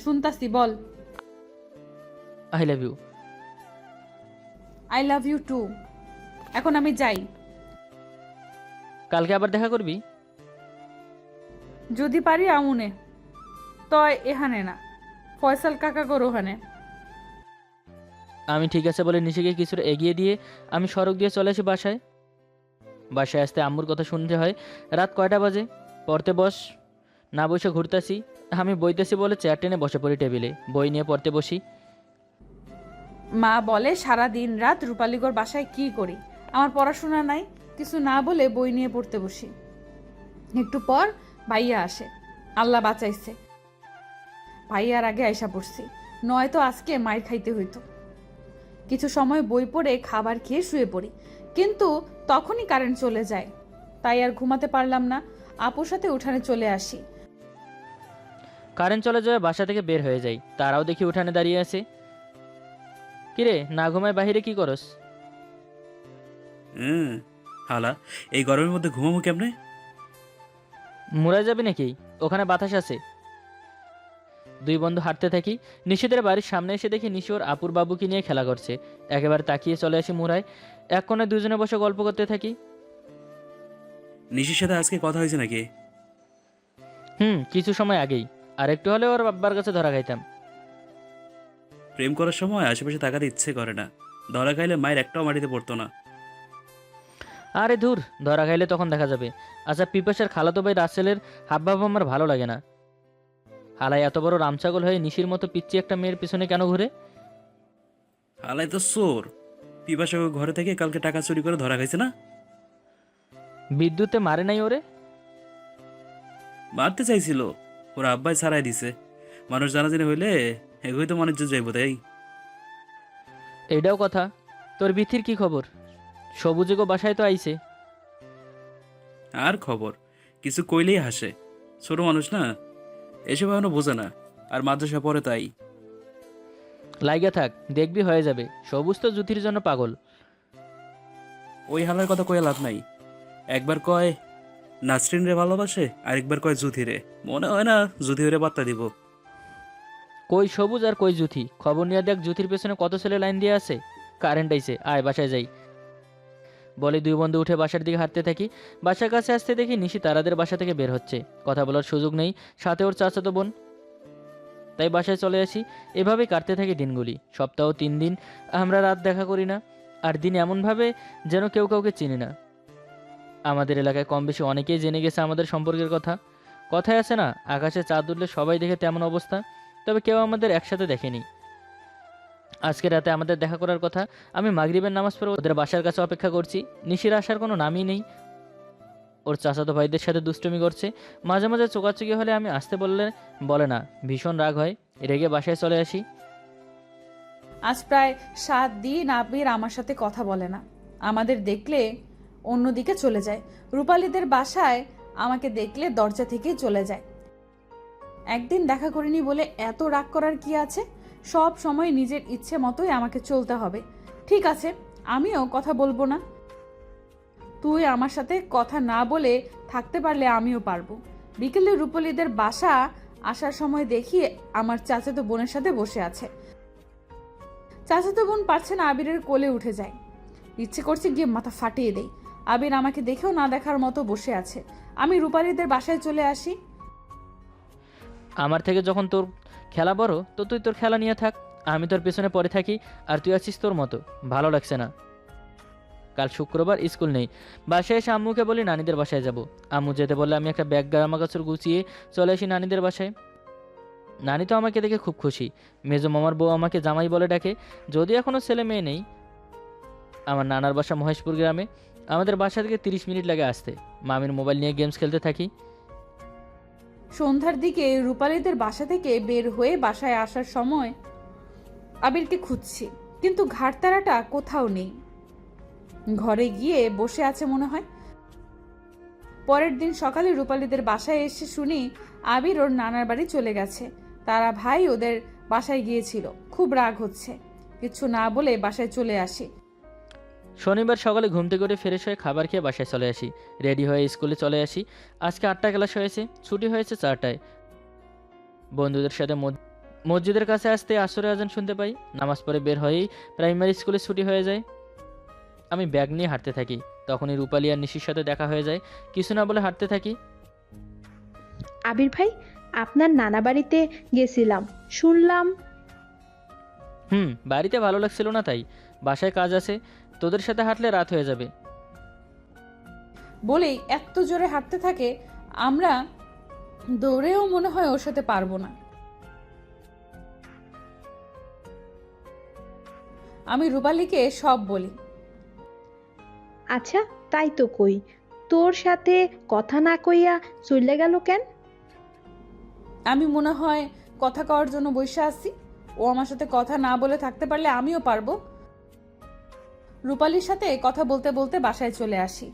শুনতাছি, বল। I love you. I love you too. এখন আমি যাই। কালকে আবার দেখা করবি? যদি পারি আমুনে, তয় এখানে না, ফয়সাল কাকা কর ওখানে। আমি ঠিক আছে বলে নিশিকে কিছুটা এগিয়ে দিয়ে আমি সড়ক দিয়ে চলে আসি বাসায়। বাসায় আসতে আম্মুর কথা শুনতে হয়। রাত কয়টা বাজে? পড়তে বস। না বসে ঘুরতাছি। আমি বইতেছি বলে চেয়ার টেনে বসে পড়ি টেবিলে, বই নিয়ে পড়তে বসি। মা বলে সারা দিন রাত রূপালীগড় বাসায় কি করি, আমার পড়াশোনা নাই, কিছু না বলে বই নিয়ে পড়তে বসি। একটু পর ভাইয়া আসে, আল্লাহ বাঁচাইছে ভাইয়ার আগে আয়সা পড়ছি, নয়তো আজকে মাইর খাইতে হইতো। কিছু সময় বই পড়ে খাবার খেয়ে শুয়ে পড়ি, কিন্তু তখনই কারেন্ট চলে যায়, তাই আর ঘুমাতে পারলাম না। আপুর সাথে উঠানে চলে আসি। কারেন্ট চলে যাওয়ায় বাসা থেকে বের হয়ে যাই। তারাও দেখি উঠানে দাঁড়িয়ে আছে। কিরে, না ঘুমায় বাহিরে কি করস? হালা, এই গরমের মধ্যে ঘুমাবো কেমনে? মুড়ায় যাবি নাকি? ওখানে বাতাস আছে। দুই বন্ধু হাঁটতে থাকি। নিশিদের বাড়ির সামনে এসে দেখি নিশি ওর আপুর বাবুকে নিয়ে খেলা করছে। একেবারে তাকিয়ে চলে আসি মুড়ায়। এক কোণে দুজনে বসে গল্প করতে থাকি। নিশির সাথে আজকে কথা হয়েছে নাকি? কিছু সময় আগেই। আর একটু হলে ওর বাবার কাছে ধরা খাইতাম। প্রেম করার সময় আশেপাশে তাকাতে ইচ্ছে করে না, ধরা খাইলে মায়ের একটাও মাটিতে পড়তো না। আরে ধুর, ধরা খাইলে তখন দেখা যাবে। আচ্ছা, পিপাসার খালাতো ভাই রাসেলের হাবভাব আমার ভালো লাগে না। হালাই এত বড় রামছাগল হয়ে নিশির মতো পিচ্ছি একটা মেয়ের পিছনে কেন ঘুরে? হালাই তো চোর। পিপাসা ঘরে থেকে কালকে টাকা চুরি করে ধরা খাইছে না? বিদ্যুতে মারে নাই ওরে? মারতে চাইছিল, ওর আব্বাই ছাড়াই দিছে। মানুষ জানাজানি হইলে এগোই তো মানুষ যাইব, তাই। এইটাও কথা। তোর বিথির কি খবর? সবুজেগো বাসায় তো আইছে। আর খবর কিছু কইলেই হাসে। ছোট মানুষ না, এসব এখনো বোঝে না, আর মাদ্রাসা পড়ে তাই। লাইগা থাক, দেখবি হয়ে যাবে। সবুজ তো জুথির জন্য পাগল। ওই হালার কথা কয়ে লাভ নাই। একবার কয় নাসরিন রে ভালোবাসে, আরেকবার কয় জুথি রে। মনে হয় না জুথি রে বার্তা দিব। কই সবুজ আর কই জুথি? খবর নিয়ে দেখ জুথির পেছনে কত ছেলে লাইন দিয়ে আছে। কারেন্ট আইছে, আয় বাসায় যাই বলে দুই বন্ধু উঠে বাসার দিকে হাঁটতে থাকি। বাসার কাছে আসতে দেখি নিশি তারাদের বাসা থেকে বের হচ্ছে। কথা বলার সুযোগ নেই, সাথে ওর চাচাতো বোন। তাই বাসায় চলে আসি। এভাবেই কাটতে থাকে দিনগুলি। সপ্তাহ 3 দিন আমরা রাত দেখা করি না, আর দিন এমনভাবে যেন কেউ কাউকে চিনি না। আমাদের এলাকায় কম বেশি অনেকেই জেনে গেছে আমাদের সম্পর্কের কথা। কথায় আছে না, আকাশে চাঁদ উঠলে সবাই দেখে তেমন অবস্থা, তবে কেউ আমাদের একসাথে দেখেনি। আজকে রাতে আমাদের দেখা করার কথা। আমি মাগরিবের নামাজ পড়ে ওদের বাসার কাছে অপেক্ষা করছি। নিশির আসার কোনো নামই নেই। ওর চাচাতো ভাইদের সাথে দুষ্টুমি করছে। মাঝে মাঝে চোকাচুকি হলে আমি আসতে বললে বলে না, ভীষণ রাগ হয়। রেগে বাসায় চলে আসি। আজ প্রায় 7 দিন আবির আমার সাথে কথা বলে না, আমাদের দেখলে অন্যদিকে চলে যায়। রূপালীদের বাসায় আমাকে দেখলে দরজা থেকেই চলে যায়। একদিন দেখা করিনি বলে এত রাগ করার কি আছে? সব সময় নিজের ইচ্ছে মতোই আমাকে চলতে হবে। ঠিক আছে, আমিও কথা বলবো না। তুই আমার সাথে কথা না বলে থাকতে পারলে আমিও পারবো। বিকেলে রূপালীদের বাসা আসার সময় দেখি আমার চাচাতো বোনের সাথে বসে আছে। চাচাতো বোন পারছে না, আবিরের কোলে উঠে যায়। ইচ্ছে করছে গিয়ে মাথা ফাটিয়ে দেই। আবির আমাকে দেখেও না দেখার মতো বসে আছে। আমি রূপালীদের বাসায় চলে আসি। আমার থেকে যখন তোর খেলা বড়, তো তুই তোর খেলা নিয়ে থাক। আমি তোর পেছনে পড়ে থাকি, আর তুই আছিস তোর মতো। ভালো লাগছে না। কাল শুক্রবার, স্কুল নেই। বাসায় এসে আম্মুকে বলি নানিদের বাসায় যাব। আম্মু যেতে বললে আমি একটা ব্যাগ গামাকাচুর গুছিয়ে চলে আসি নানিদের বাসায়। নানি তো আমাকে দেখে খুব খুশি। মেজো মামার বউ আমাকে জামাই বলে ডাকে। যদি এখনও ছেলে মেয়ে নেই। আমার নানার বাসা মহেশপুর গ্রামে। আমাদের বাসা থেকে 30 মিনিট লাগে আসতে। মামির মোবাইল নিয়ে গেমস খেলতে থাকি। সন্ধ্যার দিকে রূপালীদের বাসা থেকে বের হয়ে বাসায় আসার সময় আবিরকে খুঁজছি, কিন্তু ঘাটতারাটা কোথাও নেই। ঘরে গিয়ে বসে আছে মনে হয়। পরের দিন সকালে রূপালীদের বাসায় এসে শুনি আবির ওর নানার বাড়ি চলে গেছে। তারা ভাই ওদের বাসায় গিয়েছিল। খুব রাগ হচ্ছে। কিছু না বলে বাসায় চলে আসি। শনিবার সকালে ঘুম থেকে উঠে ফ্রেশ হয়ে খাবার খেয়ে বাসায় চলে আসি। রেডি হয়ে স্কুলে চলে আসি। আজকে 8টা ক্লাস হয়েছে, ছুটি হয়েছে 4টায়। বন্ধুদের সাথে মসজিদের কাছে আসতে আসরের আজান শুনতে পাই। নামাজ পড়ে বের হয়েই প্রাইমারি স্কুলে ছুটি হয়ে যায়। আমি ব্যাগ নিয়ে হাঁটতে থাকি। তখনই রূপালী আর নিশির সাথে দেখা হয়ে যায়। কিছু না বলে হাঁটতে থাকি। আবির ভাই, আপনার নানা বাড়িতে গেছিলাম শুনলাম। বাড়িতে ভালো লাগছিল না, তাই বাসায় কাজ আছে। তোদের সাথে হাঁটলে রাত হয়ে যাবে। বলেই এত জোরে হাঁটতে থাকে, আমরা দৌড়েও মনে হয় ওর সাথে পারবো না। আমি রূপালীকে সব বলি। আচ্ছা, তাই তো কই, তোর সাথে কথা না কইয়া চলে গেল কেন? আমি মনে হয় কথা কওয়ার জন্য বসে আছি। ও আমার সাথে কথা না বলে থাকতে পারলে আমিও পারবো। রূপালীর সাথে কথা বলতে বলতে বাসায় চলে আসি।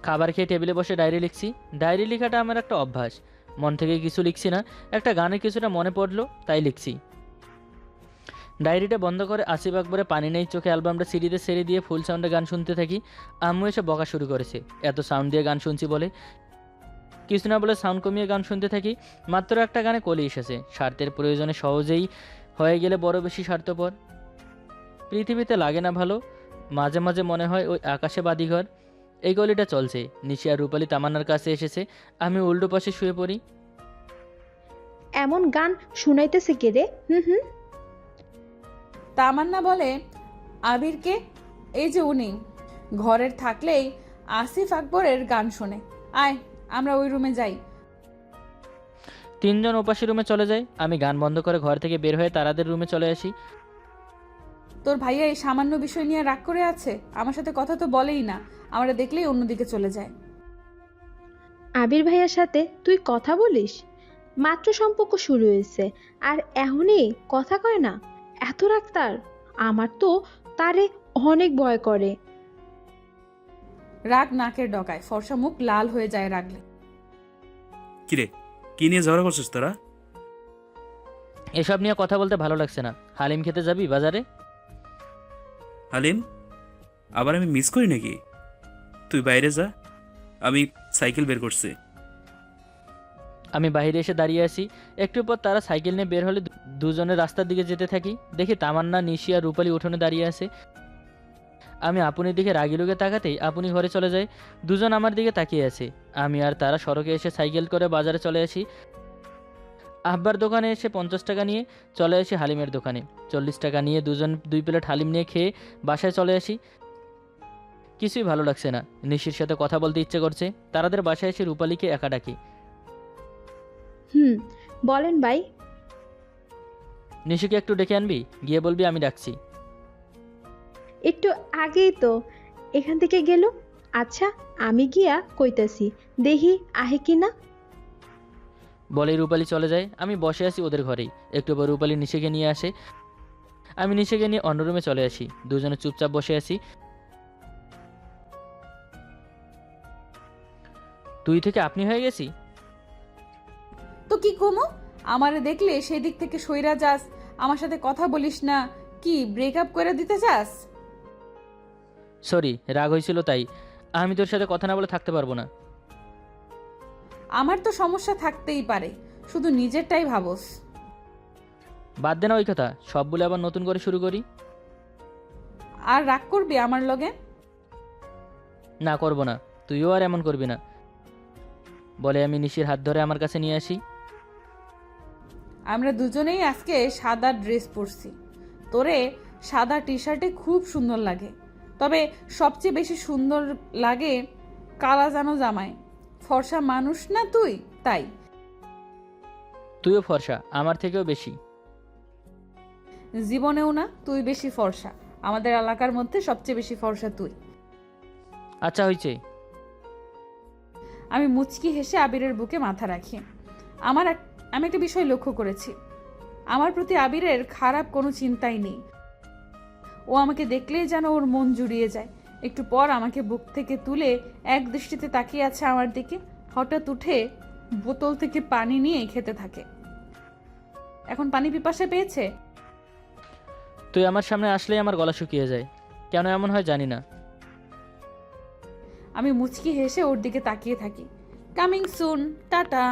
খাবার খেয়ে টেবিলে বসে ডায়েরি লিখছি। ডায়েরি লেখাটা আমার একটা অভ্যাস। মন থেকে কিছু লিখছি না, একটা গানের কিছুটা মনে পড়লো তাই লিখছি। ডায়েরিটা বন্ধ করে আসিফ আকবরে পানি নেই চোখে অ্যালবামটা সিডিতে ছেড়ে দিয়ে ফুল সাউন্ডে গান শুনতে থাকি। আম্মু এসে বকা শুরু করেছে, এত সাউন্ড দিয়ে গান শুনছি বলে। কিছু না বলে সাউন্ড কমিয়ে গান শুনতে থাকি। মাত্র একটা গানে কলি এসেছে। স্বার্থের প্রয়োজনে সহজেই হয়ে গেলে বড় বেশি স্বার্থপর। পৃথিবীতে লাগে না ভালো, মাঝে মাঝে মনে হয় ওই আকাশে বাদিঘর। এই গলিটা চলছে। নিশি আর রূপালী তামান্নার কাছে এসেছে। আমি উল্টো পাশে শুয়ে পড়ি। এমন গান শুনাইতেছে কে রে? হুম। তামান্না বলে আবিরকে, এই যে উনি ঘরের থাকলেই আসিফ আকবরের গান শোনে। আয় আমরা ওই রুমে যাই। 3 জন ওপাশে রুমে চলে যায়। আমি গান বন্ধ করে ঘর থেকে বের হয়ে তারাদের রুমে চলে আসি। তোর ভাইয়া এই সামান্য বিষয় নিয়ে রাগ করে আছে। আমার সাথে কথা তো বলেই না, আমরা দেখলেই অন্যদিকে চলে যায়। আবির ভাইয়ার সাথে তুই কথা বলিস? মাত্র সম্পর্ক শুরু হয়েছে আর এখনই কথা কয় না? এত রাগ তার? আমার তো তারে অনেক ভয় করে। রাগ নাকের ডগায়, ফর্সা মুখ লাল হয়ে যায় রাগলে। কিরে, কি নিয়ে ঝগড়া করছিস তোরা? এসব নিয়ে কথা বলতে ভালো লাগছে না। হালিম খেতে যাবি বাজারে? হালিম? আবার আমি মিস করি নাকি? তুই বাইরে যা, আমি সাইকেল বের করছি। আমি বাইরে এসে দাঁড়িয়ে আছি। একটু পর তারা সাইকেল নিয়ে বের হলে দুজনে রাস্তার দিকে যেতে থাকি। দেখি তামান্না, নিশি আর রূপালী উঠোনে দাঁড়িয়ে আছে। আমি আপুনির দিকে রাগি লুকে তাকাতেই আপনি ঘরে চলে যায়। দুজন আমার দিকে তাকিয়ে আছে। আমি আর তারা সড়কে এসে সাইকেল করে বাজারে চলে আসি। আব্বার দোকানে এসে 50 টাকা নিয়ে চলে আসি হালিমের দোকানে। 40 টাকা নিয়ে দুজন 2 প্লেট হালিম নিয়ে খেয়ে বাসায় চলে আসি। কিছুই ভালো লাগছে না। নিশির সাথে কথা বলতে ইচ্ছে করছে। তারাদের বাসায় এসে রূপালীকে একা ডাকি। বলেন ভাই। নিশিকে একটু ডেকে আনবি? গিয়ে বলবি আমি ডাকছি। একটু আগেই তো এখান থেকে গেল। আচ্ছা, আমি গিয়া কইতাছি, দেখি আহে কিনা। বলেই রূপালী চলে যায়। আমি বসে আছি ওদের ঘরেই। একটু পর রূপালী নিশিকে নিয়ে আসে। আমি নিশিকে নিয়ে অন্য রুমে চলে আসি। দুজনে চুপচাপ বসে আছি। তুই থেকে আপনি হয়ে গেছি। তো কি কমো? আমারে দেখলে সেই দিক থেকে সইরা যাস, আমার সাথে কথা বলিস না। কি ব্রেকআপ করে দিতে চাস? সরি, রাগ হয়েছিল তাই। আমি তোর সাথে কথা না বলে থাকতে পারবো না। আমার তো সমস্যা থাকতেই পারে, শুধু নিজেরটাই ভাবস। বাদ দে না ওই কথা, সব বলে আবার নতুন করে শুরু করি। আর রাগ করবি আমার লগে? না, করবো না। তুইও আর এমন করবি না। বলে আমি নিশির হাত ধরে আমার কাছে নিয়ে আসি। আমরা দুজনেই আজকে সাদা ড্রেস পরছি। তোরে সাদা টি শার্টে খুব সুন্দর লাগে, তবে সবচেয়ে বেশি সুন্দর লাগে কালা জানো জামায়। ফর্সা মানুষ না তুই, তাই। তুইও ফর্সা, আমার থেকেও বেশি। জীবনেও না, তুই বেশি ফর্সা। আমাদের এলাকার মধ্যে সবচেয়ে বেশি ফর্সা তুই। আচ্ছা হয়েছে। আমি মুচকি হেসে আবিরের বুকে মাথা রাখি। আমি একটা বিষয় লক্ষ্য করেছি, আমার প্রতি আবিরের খারাপ কোনো চিন্তাই নেই। ও আমাকে দেখলেই যেন ওর মন জুড়িয়ে যায়। একটু পর আমাকে বুক থেকে তুলে এক দৃষ্টিতে তাকিয়ে আছে আমার দিকে, হঠাৎ উঠে বোতল থেকে পানি নিয়ে খেতে থাকে। এখন পানি পিপাসা পেয়েছে। তুই আমার সামনে আসলেই আমার গলা শুকিয়ে যায়, কেন এমন হয় জানি না। আমি মুচকি হেসে ওর দিকে তাকিয়ে থাকি। Coming soon, tata.